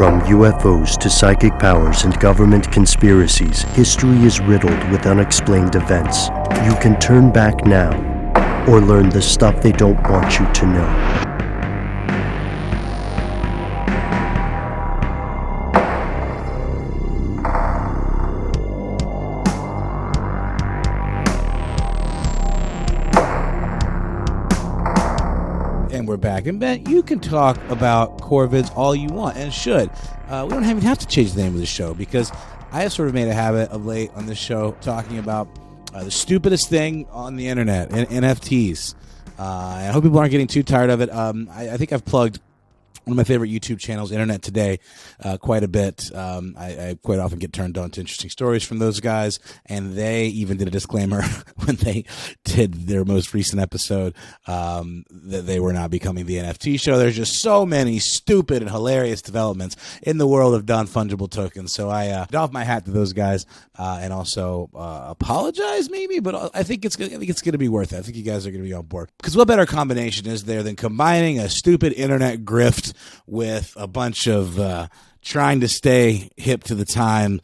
From UFOs to psychic powers and government conspiracies, history is riddled with unexplained events. You can turn back now, or learn the stuff they don't want you to know. And we're back. And Ben, you can talk about Corvids all you want, and should. We don't even have to change the name of the show, because I have sort of made a habit of late on this show talking about the stupidest thing on the internet, NFTs. I hope people aren't getting too tired of it. I think I've plugged one of my favorite YouTube channels, Internet Today, quite a bit. I quite often get turned on to interesting stories from those guys, and they even did a disclaimer when they did their most recent episode that they were not becoming the NFT show. There's just so many stupid and hilarious developments in the world of non-fungible tokens. So I doff my hat to those guys and also apologize maybe, but I think it's going to be worth it. I think you guys are going to be on board, because what better combination is there than combining a stupid internet grift with a bunch of trying to stay hip to the time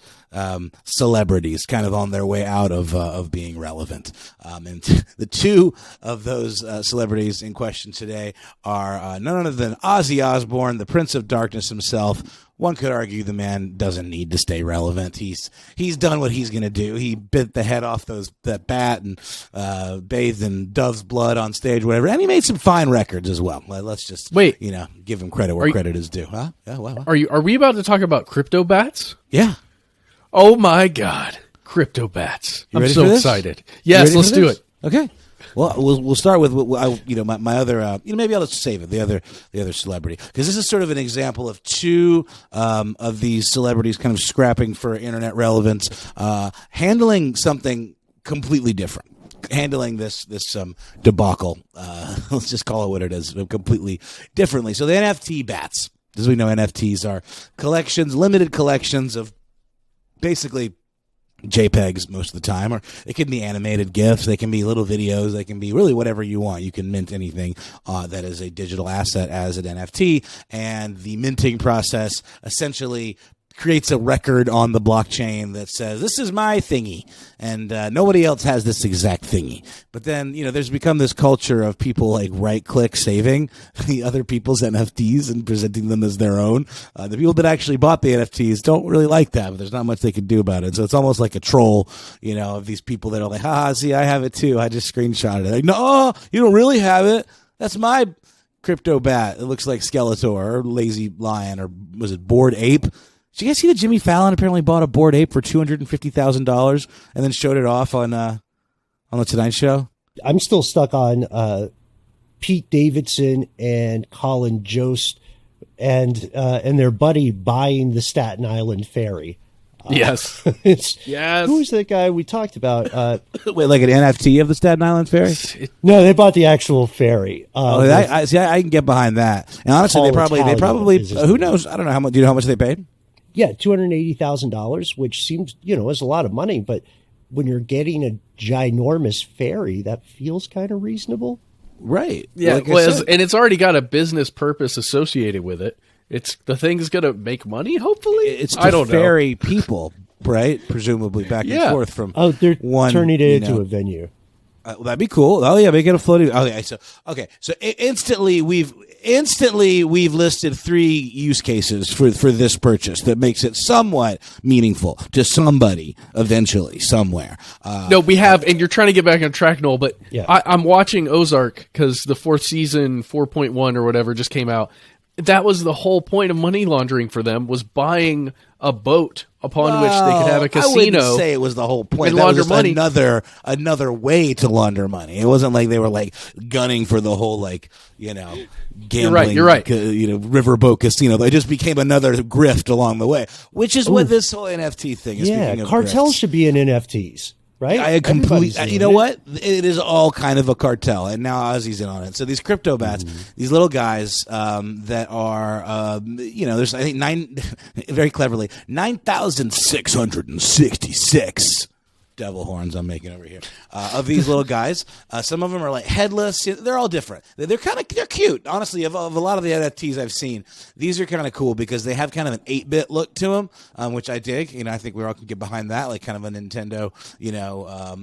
celebrities kind of on their way out of being relevant. And the two of those celebrities in question today are none other than Ozzy Osbourne, the Prince of Darkness himself. One could argue the man doesn't need to stay relevant. He's done what he's going to do. He bit the head off that bat and bathed in dove's blood on stage, whatever. And he made some fine records as well. Let's just give him credit where credit is due. Huh? Yeah, what? Are we about to talk about crypto bats? Yeah. Oh my God, crypto bats! I'm so excited. Yes, let's do it. Okay. Well, we'll start with my other maybe I'll just save it, the other celebrity, because this is sort of an example of two of these celebrities kind of scrapping for internet relevance, handling something completely different, handling this debacle. Let's just call it what it is, completely differently. So the NFT bats, as we know, NFTs are limited collections of basically JPEGs most of the time, or it can be animated GIFs, they can be little videos, they can be really whatever you want. You can mint anything that is a digital asset as an NFT, and the minting process essentially creates a record on the blockchain that says, this is my thingy, and nobody else has this exact thingy. But then, there's become this culture of people like right-click saving the other people's NFTs and presenting them as their own. The people that actually bought the NFTs don't really like that, but there's not much they can do about it. So it's almost like a troll, of these people that are like, see, I have it too. I just screenshotted it. Like, no, you don't really have it. That's my crypto bat. It looks like Skeletor or Lazy Lion, or was it Bored Ape? Did you guys see that Jimmy Fallon apparently bought a Bored Ape for $250,000 and then showed it off on the Tonight Show? I'm still stuck on Pete Davidson and Colin Jost and their buddy buying the Staten Island ferry. Yes. Yes. Who was that guy we talked about? Wait, like an NFT of the Staten Island ferry? No, they bought the actual ferry. I can get behind that. And honestly, they probably who knows? I don't know how much. Do you know how much they paid? Yeah, $280,000, which seems, is a lot of money, but when you're getting a ginormous ferry, that feels kind of reasonable. Right. Yeah, and it's already got a business purpose associated with it. The thing's going to make money, hopefully? It's to ferry people, right? Presumably back and forth from they're turning it into a venue. That'd be cool. Oh yeah, make it a floating. Okay, so instantly we've listed 3 use cases for this purchase that makes it somewhat meaningful to somebody eventually somewhere. No, we have, and you're trying to get back on track, Noel. But yeah. I'm watching Ozark because the 4th season 4.1 or whatever just came out. That was the whole point of money laundering for them, was buying a boat upon which they could have a casino. I wouldn't say it was the whole point. And that launder was money. Another way to launder money. It wasn't like they were like gunning for the whole gambling. You're right. Riverboat casino. It just became another grift along the way, which is what this whole NFT thing is. Yeah, cartels should be in NFTs. Right? I completely. You know what? It is all kind of a cartel, and now Ozzy's in on it. So these crypto bats, these little guys that are, there's I think very cleverly 9,666 devil horns I'm making over here of these little guys. Some of them are like headless. They're all different. They're cute. Honestly, of a lot of the NFTs I've seen, these are kind of cool because they have kind of an 8-bit look to them, which I dig. I think we all can get behind that, like kind of a Nintendo,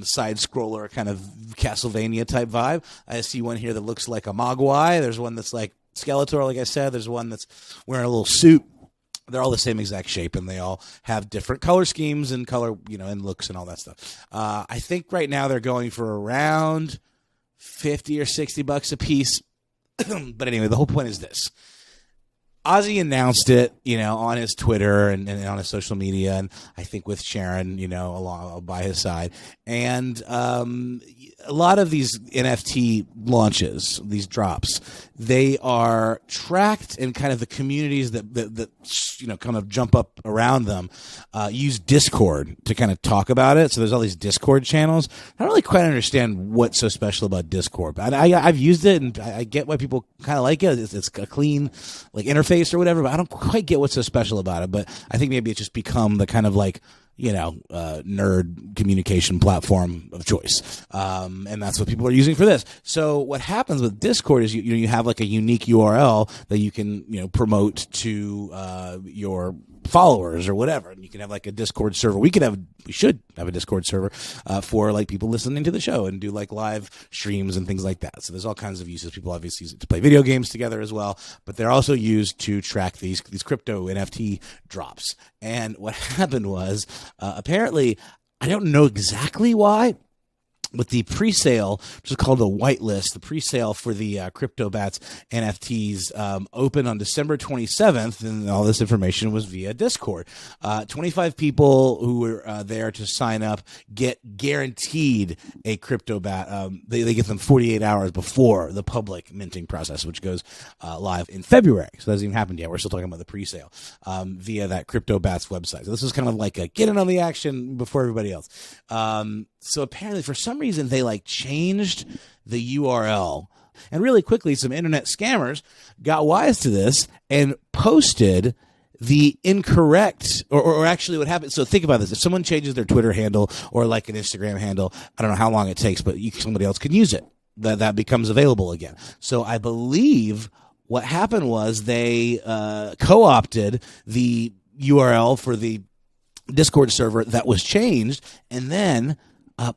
side scroller kind of Castlevania type vibe. I see one here that looks like a Mogwai. There's one that's like Skeletor, like I said. There's one that's wearing a little suit. They're all the same exact shape, and they all have different color schemes and color, and looks and all that stuff. I think right now they're going for around $50 or $60 a piece. But anyway, the whole point is this. Ozzy announced it, on his Twitter and on his social media, and I think with Sharon, along by his side. And a lot of these NFT launches, these drops, they are tracked, and kind of the communities that kind of jump up around them use Discord to kind of talk about it. So there's all these Discord channels. I don't really quite understand what's so special about Discord, but I've used it, and I get why people kind of like it. It's a clean interface or whatever, but I don't quite get what's so special about it. But I think maybe it's just become the kind of nerd communication platform of choice. And that's what people are using for this. So what happens with Discord is you have like a unique URL that you can, promote to, your followers or whatever. And you can have like a Discord server. We should have a Discord server, for like people listening to the show and do like live streams and things like that. So there's all kinds of uses. People obviously use it to play video games together as well, but they're also used to track these crypto NFT drops. And what happened was, apparently, I don't know exactly why, but the pre-sale, which is called the whitelist, the pre-sale for the CryptoBats NFTs opened on December 27th, and all this information was via Discord. 25 people who were there to sign up get guaranteed a CryptoBat. They get them 48 hours before the public minting process, which goes live in February. So that hasn't even happened yet. We're still talking about the pre-sale via that CryptoBats website. So this is kind of like a get in on the action before everybody else. So apparently, for some reason, they changed the URL. And really quickly, some internet scammers got wise to this and posted the incorrect, or actually what happened. So think about this. If someone changes their Twitter handle or like an Instagram handle, I don't know how long it takes, but somebody else can use it. That becomes available again. So I believe what happened was they co-opted the URL for the Discord server that was changed, and then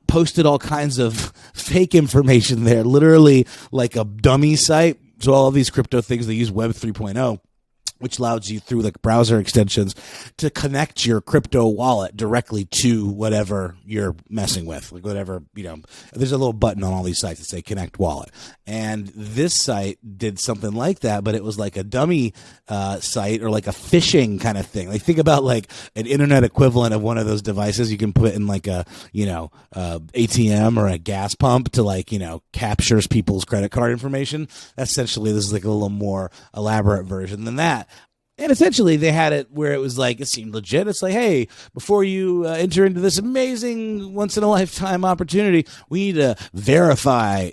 posted all kinds of fake information there, literally like a dummy site. So all of these crypto things, they use Web 3.0, which allows you through browser extensions to connect your crypto wallet directly to whatever you're messing with, like whatever, there's a little button on all these sites that say connect wallet. And this site did something like that, but it was like a dummy site, or like a phishing kind of thing. Like think about like an internet equivalent of one of those devices you can put in like a, ATM or a gas pump to captures people's credit card information. Essentially, this is like a little more elaborate version than that. And essentially, they had it where it was like, it seemed legit. It's like, hey, before you enter into this amazing once-in-a-lifetime opportunity, we need to verify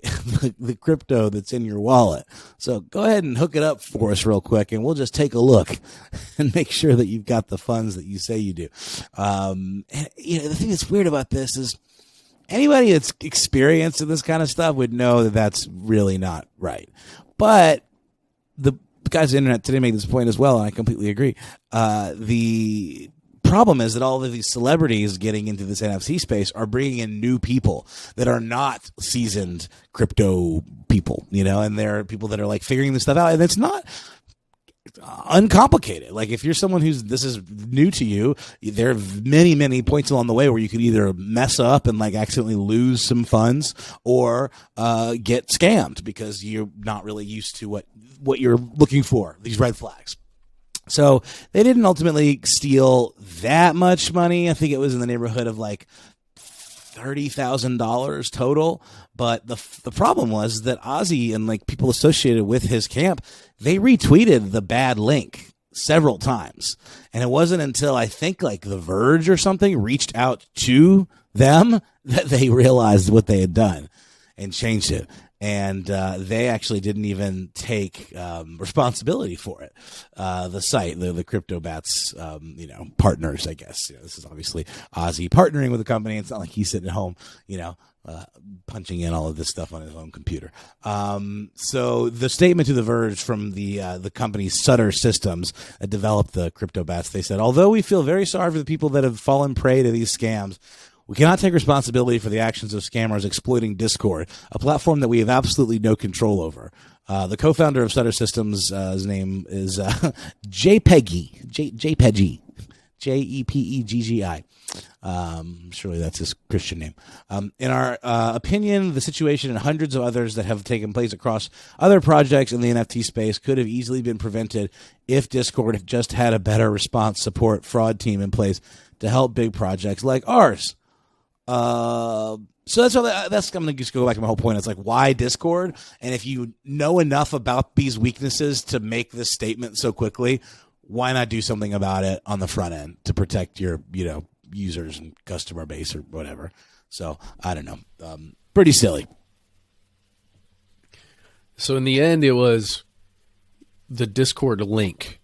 the crypto that's in your wallet. So go ahead and hook it up for us real quick, and we'll just take a look and make sure that you've got the funds that you say you do. And, the thing that's weird about this is anybody that's experienced in this kind of stuff would know that that's really not right. But the guys on the internet today made this point as well, and I completely agree. The problem is that all of these celebrities getting into this NFT space are bringing in new people that are not seasoned crypto people, and there are people that are figuring this stuff out, and it's not uncomplicated. Like if you're someone this is new to you, there are many, many points along the way where you could either mess up and accidentally lose some funds, or get scammed because you're not really used to what you're looking for, these red flags. So they didn't ultimately steal that much money. I think it was in the neighborhood of $30,000 total. But the problem was that Ozzy and people associated with his camp, they retweeted the bad link several times. And it wasn't until I think The Verge or something reached out to them that they realized what they had done and changed it. and they actually didn't even take responsibility for it. The site, the CryptoBats, partners, I guess. This is obviously Ozzy partnering with the company. It's not like he's sitting at home, punching in all of this stuff on his own computer. So the statement to The Verge from the company Sutter Systems that developed the CryptoBats, they said, although we feel very sorry for the people that have fallen prey to these scams, we cannot take responsibility for the actions of scammers exploiting Discord, a platform that we have absolutely no control over. The co-founder of Sutter Systems, his name is JPEGGI, Jeppeggi. Surely that's his Christian name. In our opinion, the situation and hundreds of others that have taken place across other projects in the NFT space could have easily been prevented if Discord had just had a better response support fraud team in place to help big projects like ours. So that's I'm going to just go back to my whole point. It's like, why Discord? And if you know enough about these weaknesses to make this statement so quickly, why not do something about it on the front end to protect your, users and customer base or whatever? So I don't know. Pretty silly. So in the end, it was the Discord link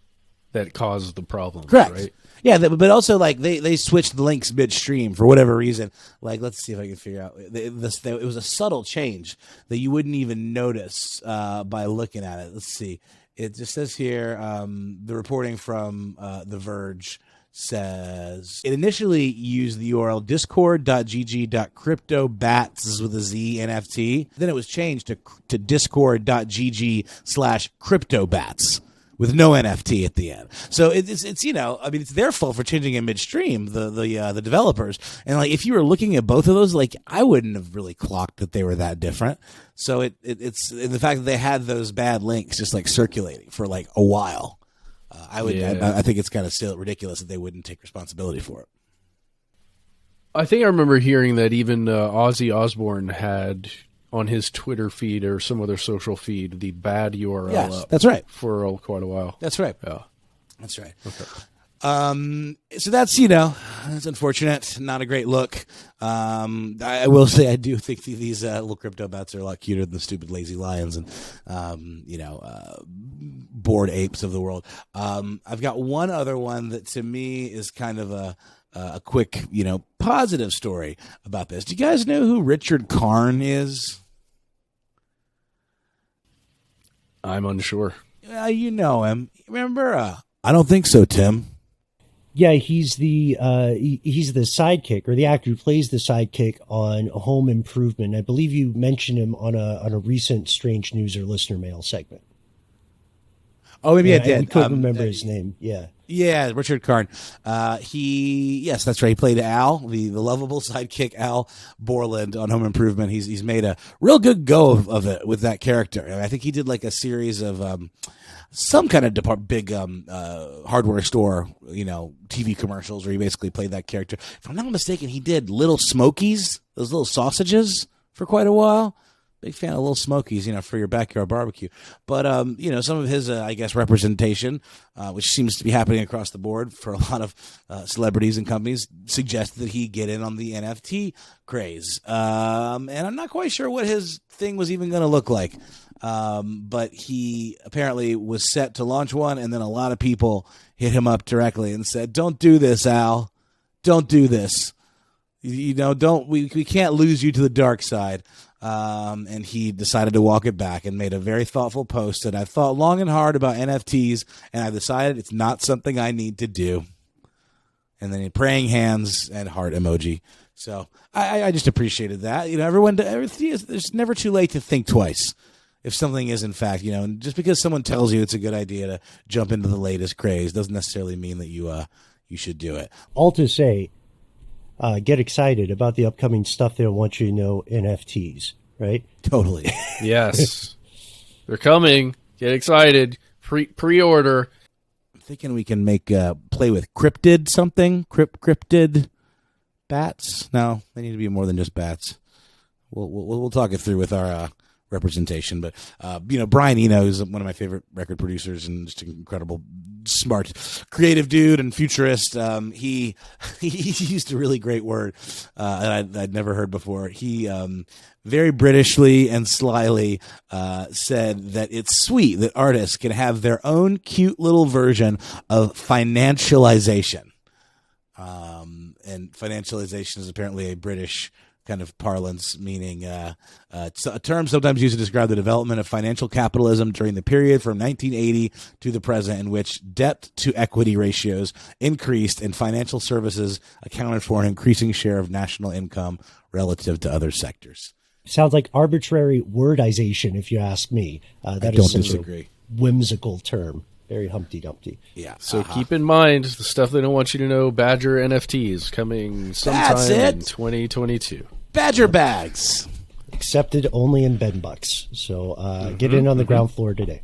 that caused the problem. Correct. Right? Yeah, but also like they switched the links midstream for whatever reason. Like, let's see if I can figure out. It was a subtle change that you wouldn't even notice by looking at it. Let's see. It just says here, the reporting from The Verge says it initially used the URL discord.gg.cryptobats with a Z NFT. Then it was changed to discord.gg/cryptobats with no NFT at the end. So it's it's their fault for changing it midstream, the developers. And like, if you were looking at both of those, like, I wouldn't have really clocked that they were that different. So it's the fact that they had those bad links just like circulating for like a while. I think it's kind of still ridiculous that they wouldn't take responsibility for it. I think I remember hearing that even Ozzy Osbourne had on his Twitter feed or some other social feed the bad URL Yes, up. that's right. For quite a while. That's right. Yeah. That's right. Okay. So that's, that's unfortunate. Not a great look. I will say I do think these little crypto bats are a lot cuter than the stupid lazy lions and, bored apes of the world. I've got one other one that to me is kind of a quick, positive story about this. Do you guys know who Richard Karn is? I'm unsure. You know him. Remember? I don't think so, Tim. Yeah, he's the sidekick, or the actor who plays the sidekick on Home Improvement. I believe you mentioned him on a recent Strange News or Listener Mail segment. Oh, maybe I did. I couldn't remember his name. Yeah. Yeah, Richard Karn. Yes, that's right. He played Al, the lovable sidekick Al Borland on Home Improvement. He's made a real good go of it with that character. I think he did like a series of some kind of big hardware store, TV commercials where he basically played that character. If I'm not mistaken, he did Little Smokies, those little sausages, for quite a while. Big fan of Little Smokies, for your backyard barbecue. But, some of his, representation, which seems to be happening across the board for a lot of celebrities and companies, suggests that he get in on the NFT craze. And I'm not quite sure what his thing was even going to look like. But he apparently was set to launch one, and then a lot of people hit him up directly and said, "Don't do this, Al. Don't do this. We can't lose you to the dark side." And he decided to walk it back and made a very thoughtful post that I've thought long and hard about NFTs, and I've decided it's not something I need to do. And then praying hands and heart emoji. So I just appreciated that. There's never too late to think twice. If something is, in fact, just because someone tells you it's a good idea to jump into the latest craze doesn't necessarily mean that you should do it. All to say, get excited about the upcoming stuff they want you to know, NFTs, right? Totally. Yes. They're coming. Get excited. Pre-order. I'm thinking we can make play with cryptid something. Cryptid bats. No, they need to be more than just bats. We'll talk it through with our representation. But Brian Eno is one of my favorite record producers and just an incredible smart, creative dude and futurist. He used a really great word that I'd never heard before. He very Britishly and slyly said that it's sweet that artists can have their own cute little version of financialization. And financialization is apparently a British kind of parlance, meaning it's a term sometimes used to describe the development of financial capitalism during the period from 1980 to the present, in which debt to equity ratios increased and financial services accounted for an increasing share of national income relative to other sectors. Sounds like arbitrary wordization, if you ask me. That I is don't such disagree. a whimsical term. Very Humpty Dumpty. Yeah. So keep in mind the stuff they don't want you to know. Badger NFTs coming sometime in 2022. Badger bags. Accepted only in bedbugs. So get in on the ground floor today.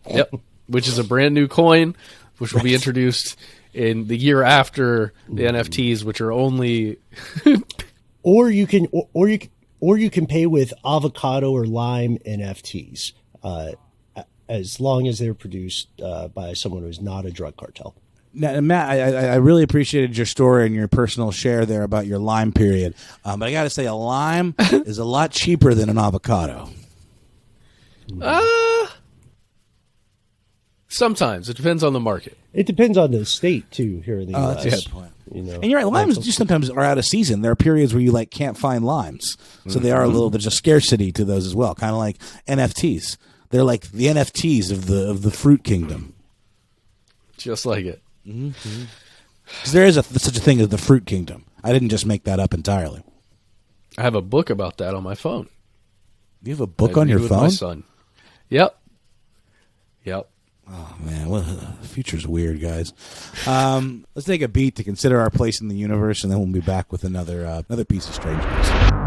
Yep, which is a brand new coin, which will be introduced in the year after the NFTs, which are only. Or you can pay with avocado or lime NFTs. As long as they're produced by someone who's not a drug cartel. Now, Matt, I really appreciated your story and your personal share there about your lime period. But I got to say, a lime is a lot cheaper than an avocado. Sometimes. It depends on the market. It depends on the state, too, here in the U.S. That's a good point. You know, And you're right, limes just sometimes are out of season. There are periods where you can't find limes. So they are there's a scarcity to those as well, kind of like NFTs. They're like the NFTs of the fruit kingdom. Just like it. Because there is such a thing as the fruit kingdom. I didn't just make that up entirely. I have a book about that on my phone. You have a book on your With phone? my son. Yep. Oh, man. Well, the future's weird, guys. Let's take a beat to consider our place in the universe, and then we'll be back with another piece of strange news.